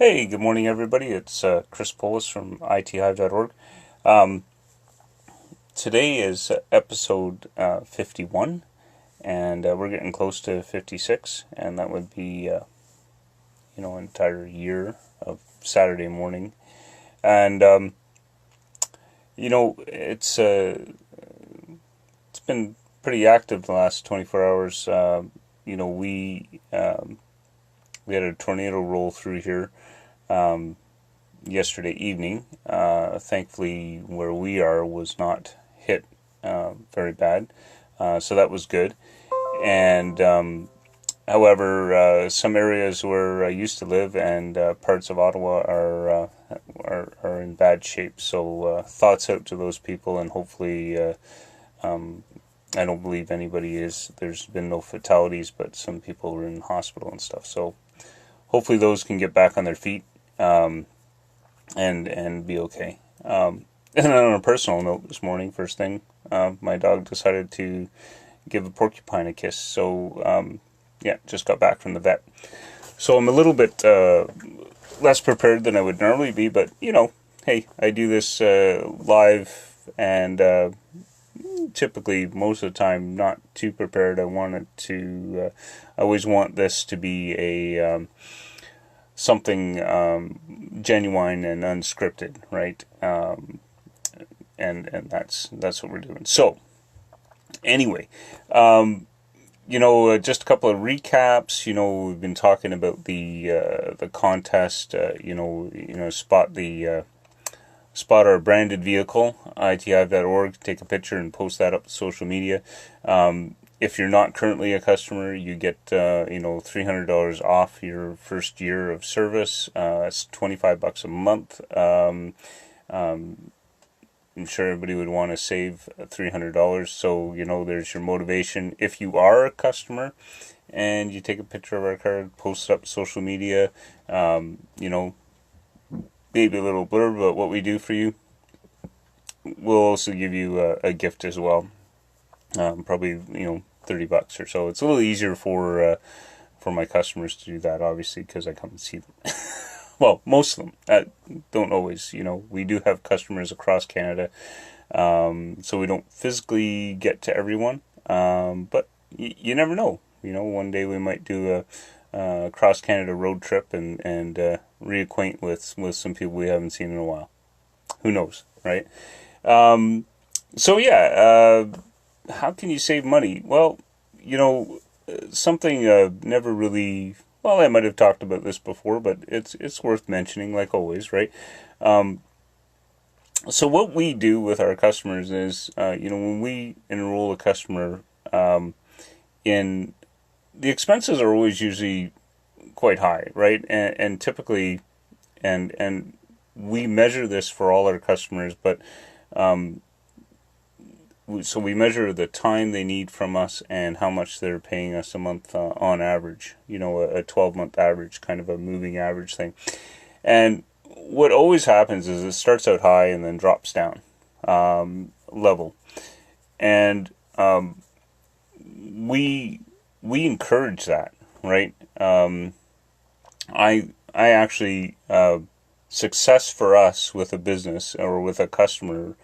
Hey, good morning, everybody. It's Chris Polis from ITHive.org. Um, Today is episode 51, and we're getting close to 56, and that would be, an entire year of Saturday morning. And, it's been pretty active the last 24 hours. We had a tornado roll through here yesterday evening. Thankfully, where we are was not hit very bad, so that was good. And however, some areas where I used to live and parts of Ottawa are in bad shape. So thoughts out to those people, and hopefully, I don't believe anybody is. There's been no fatalities, but some people are in hospital and stuff. So hopefully, those can get back on their feet. And be okay. And then on a personal note, this morning, first thing, my dog decided to give a porcupine a kiss. So, just got back from the vet. So I'm a little bit less prepared than I would normally be, but, hey, I do this live, and typically, most of the time, not too prepared. I always want this to be a something genuine and unscripted, right? And that's what we're doing. So, anyway, just a couple of recaps. We've been talking about the contest. Spot our branded vehicle, ITHive.org. Take a picture and post that up to social media. If you're not currently a customer, you get $300 off your first year of service. It's $25 a month. I'm sure everybody would want to save $300. So there's your motivation. If you are a customer and you take a picture of our card, post it up to social media, maybe a little blurb about what we do for you. We'll also give you a gift as well. Probably $30 or so. It's a little easier for my customers to do that, obviously, because I come and see them. Well, most of them. Don't always. We do have customers across Canada, so we don't physically get to everyone. But you never know. One day we might do a cross Canada road trip and reacquaint with some people we haven't seen in a while. Who knows, right? How can you save money? Well, something never really. Well, I might have talked about this before, but it's worth mentioning, like always, right? So what we do with our customers is, when we enroll a customer, in the expenses are always usually quite high, right? And typically, and we measure this for all our customers, but so we measure the time they need from us and how much they're paying us a month on average, a 12-month average, kind of a moving average thing. And what always happens is it starts out high and then drops down level. And we encourage that, right? I actually, success for us with a business or with a customer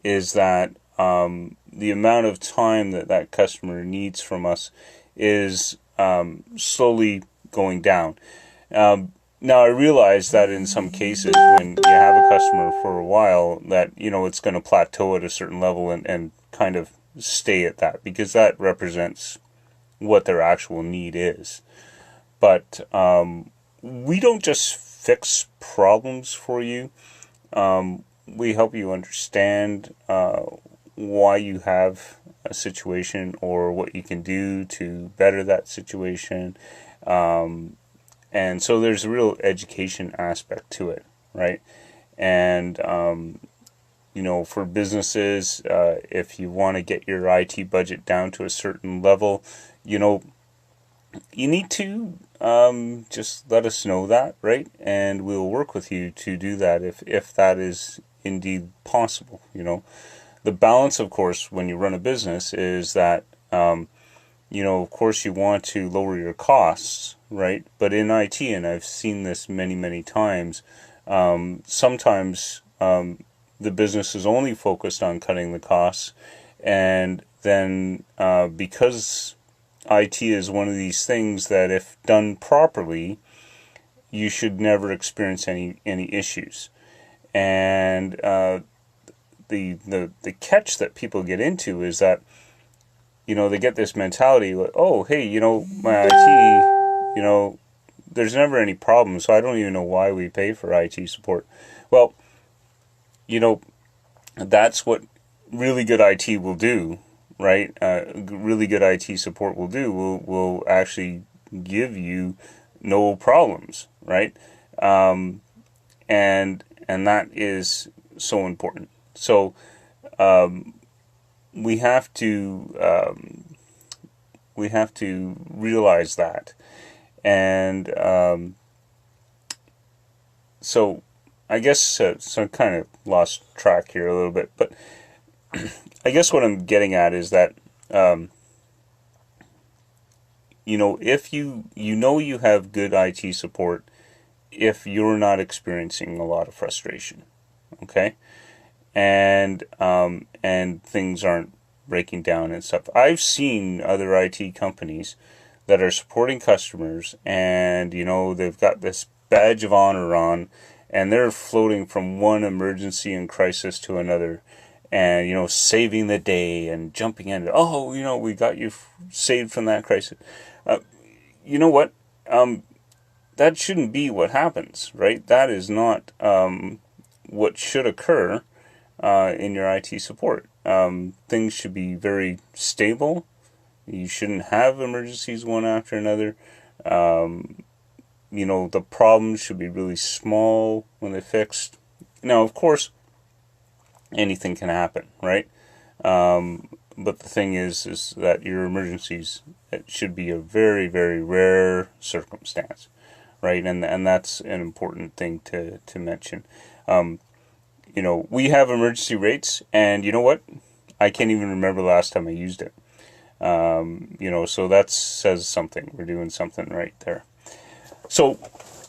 is that the amount of time that customer needs from us is slowly going down. Now, I realize that in some cases, when you have a customer for a while, that it's going to plateau at a certain level and kind of stay at that, because that represents what their actual need is. But we don't just fix problems for you. We help you understand why you have a situation or what you can do to better that situation. And so there's a real education aspect to it, right? And, for businesses, if you want to get your IT budget down to a certain level, you need to just let us know that, right? And we'll work with you to do that if that is indeed possible. The balance, of course, when you run a business is that, of course you want to lower your costs, right? But in IT, and I've seen this many, many times, sometimes the business is only focused on cutting the costs, and then because IT is one of these things that, if done properly, you should never experience any issues. And the catch that people get into is that, they get this mentality like, oh, hey, my IT, there's never any problem, so I don't even know why we pay for IT support. Well, that's what really good IT will do, right? Really good IT support will do, will actually give you no problems, right? And that is so important. So we have to realize that, and so I guess so I kind of lost track here a little bit, but I guess what I'm getting at is that if you have good IT support if you're not experiencing a lot of frustration, okay, and things aren't breaking down and stuff. I've seen other IT companies that are supporting customers, and they've got this badge of honor on, and they're floating from one emergency and crisis to another, and saving the day and jumping in. Oh, we got you saved from that crisis. You know what? That shouldn't be what happens, right? That is not what should occur in your IT support. Things should be very stable. You shouldn't have emergencies one after another. The problems should be really small when they're fixed. Now, of course, anything can happen, right? But the thing is that your emergencies, it should be a very, very rare circumstance, right? And that's an important thing to mention. We have emergency rates, and you know what? I can't even remember the last time I used it. So that says something. We're doing something right there. So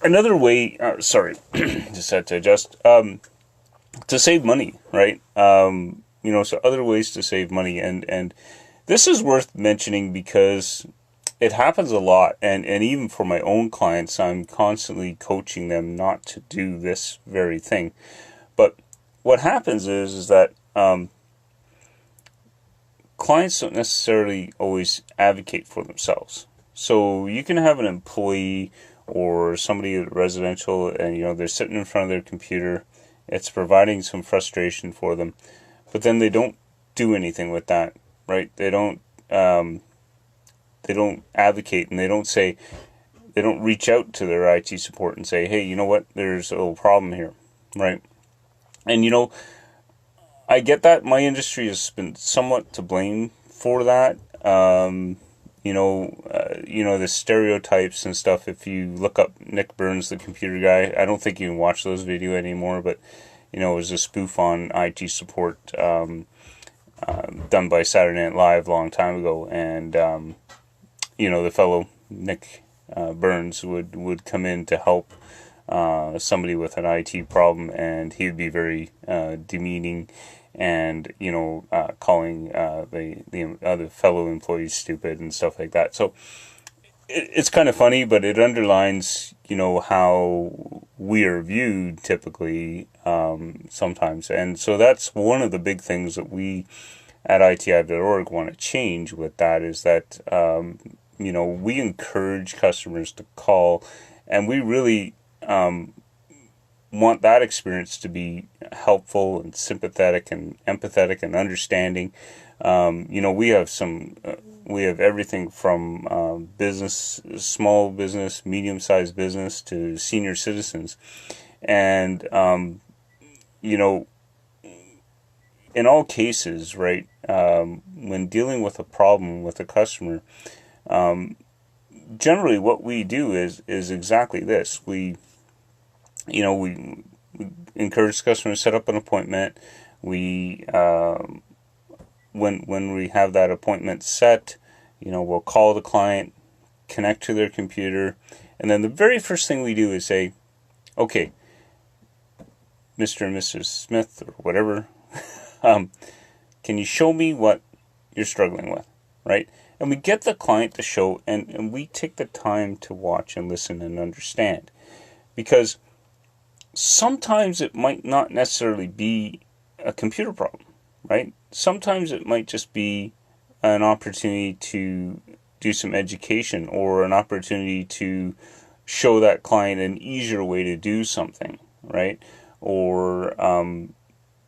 another way, just had to adjust, to save money, right? So other ways to save money, and this is worth mentioning because it happens a lot, and even for my own clients, I'm constantly coaching them not to do this very thing. But what happens is that clients don't necessarily always advocate for themselves. So you can have an employee or somebody at residential, and they're sitting in front of their computer. It's providing some frustration for them, but then they don't do anything with that, right? They don't advocate, and they don't reach out to their IT support and say, hey, you know what? There's a little problem here, right? And I get that my industry has been somewhat to blame for that. The stereotypes and stuff. If you look up Nick Burns, the computer guy, I don't think you can watch those videos anymore, but it was a spoof on IT support done by Saturday Night Live a long time ago, and the fellow Nick Burns would come in to help somebody with an IT problem, and he would be very demeaning, and calling the other fellow employees stupid and stuff like that. So it's kind of funny, but it underlines how we are viewed typically sometimes, and so that's one of the big things that we at ITHive.org want to change with that, is that we encourage customers to call, and we really want that experience to be helpful and sympathetic and empathetic and understanding. We have everything from business, small business, medium-sized business, to senior citizens, and in all cases, right, when dealing with a problem with a customer, generally what we do is exactly this. We encourage customers to set up an appointment. We when we have that appointment set, we'll call the client, connect to their computer, and then the very first thing we do is say, okay, Mr. and Mrs. Smith, or whatever, can you show me what you're struggling with, right? And we get the client to show, and we take the time to watch and listen and understand. Because sometimes it might not necessarily be a computer problem, right? Sometimes it might just be an opportunity to do some education, or an opportunity to show that client an easier way to do something, right? Or,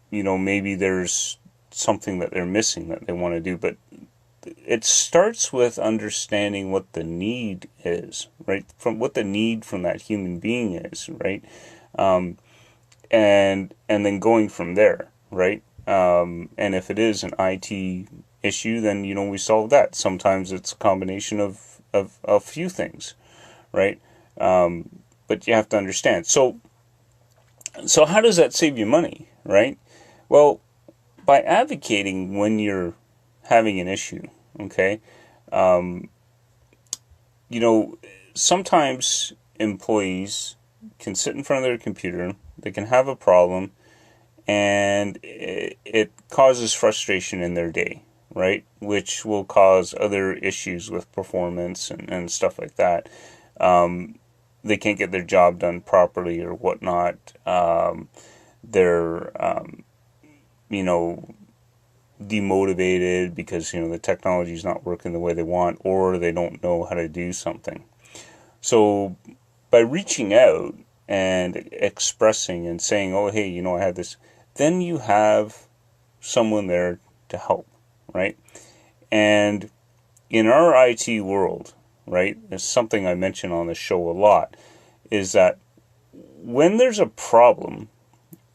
maybe there's something that they're missing that they want to do. But it starts with understanding what the need is, right? From what the need from that human being is, right? And then going from there, right? And if it is an IT issue, then we solve that. Sometimes it's a combination of a few things, right? But you have to understand. So how does that save you money, right? Well, by advocating when you're having an issue, okay? Sometimes employees can sit in front of their computer, they can have a problem, and it causes frustration in their day, right? Which will cause other issues with performance and stuff like that. They can't get their job done properly or whatnot. They're, demotivated because, the technology is not working the way they want, or they don't know how to do something. So by reaching out and expressing and saying, oh, hey, I had this, then you have someone there to help, right? And in our IT world, right, it's something I mention on the show a lot, is that when there's a problem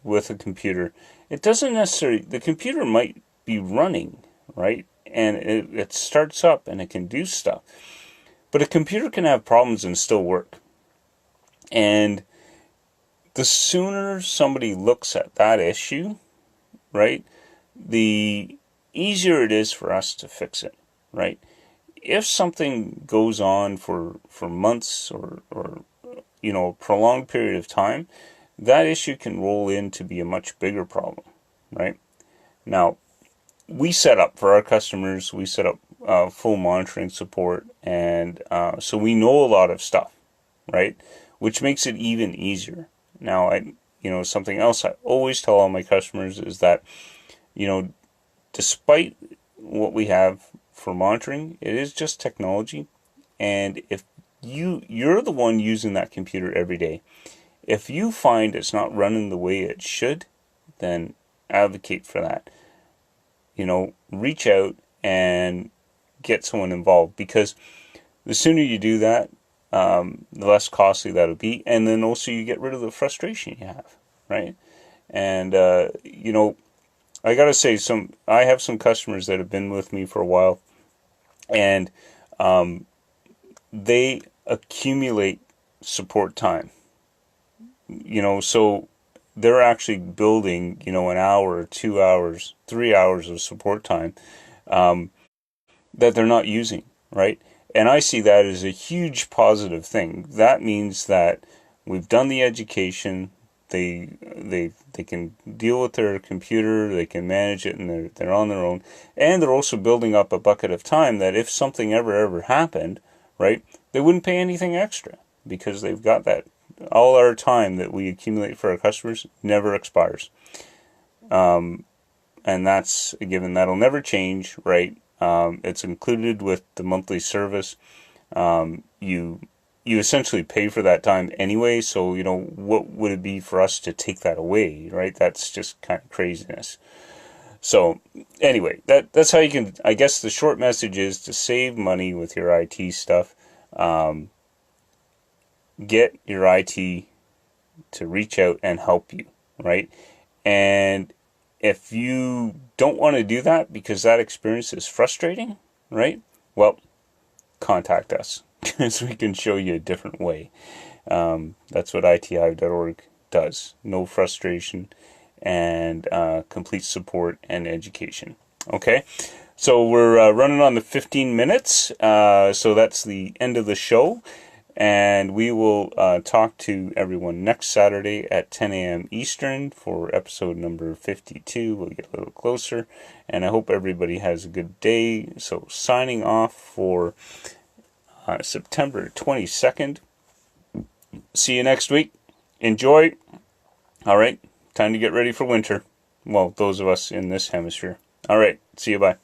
with a computer, it doesn't necessarily, the computer might be running, right? And it starts up and it can do stuff. But a computer can have problems and still work. And the sooner somebody looks at that issue, right, the easier it is for us to fix it, right? If something goes on for months or a prolonged period of time, that issue can roll in to be a much bigger problem, right? Now, we set up for our customers, we set up full monitoring support, and so we know a lot of stuff, right? Which makes it even easier. Now, something else I always tell all my customers is that, despite what we have for monitoring, it is just technology, and if you're the one using that computer every day, if you find it's not running the way it should, then advocate for that. Reach out and get someone involved, because the sooner you do that, the less costly that'll be, and then also you get rid of the frustration you have, right? And I gotta say, I have some customers that have been with me for a while, and they accumulate support time. So they're actually building, an hour, 2 hours, 3 hours of support time that they're not using, right? And I see that as a huge positive thing. That means that we've done the education. They can deal with their computer. They can manage it, and they're on their own. And they're also building up a bucket of time that if something ever happened, right, they wouldn't pay anything extra, because they've got that. All our time that we accumulate for our customers never expires. And that's a given. That'll never change, right? It's included with the monthly service. You essentially pay for that time anyway, so, what would it be for us to take that away, right? That's just kind of craziness. So, anyway, that's how you can, I guess the short message is to save money with your IT stuff. Get your IT to reach out and help you, right? And if you don't want to do that because that experience is frustrating, right? Well, contact us, because we can show you a different way. That's what ITHive.org does. No frustration, and complete support and education. Okay? So we're running on the 15 minutes, so that's the end of the show. And we will talk to everyone next Saturday at 10 a.m. Eastern for episode number 52. We'll get a little closer. And I hope everybody has a good day. So signing off for September 22nd. See you next week. Enjoy. All right. Time to get ready for winter. Well, those of us in this hemisphere. All right. See you. Bye.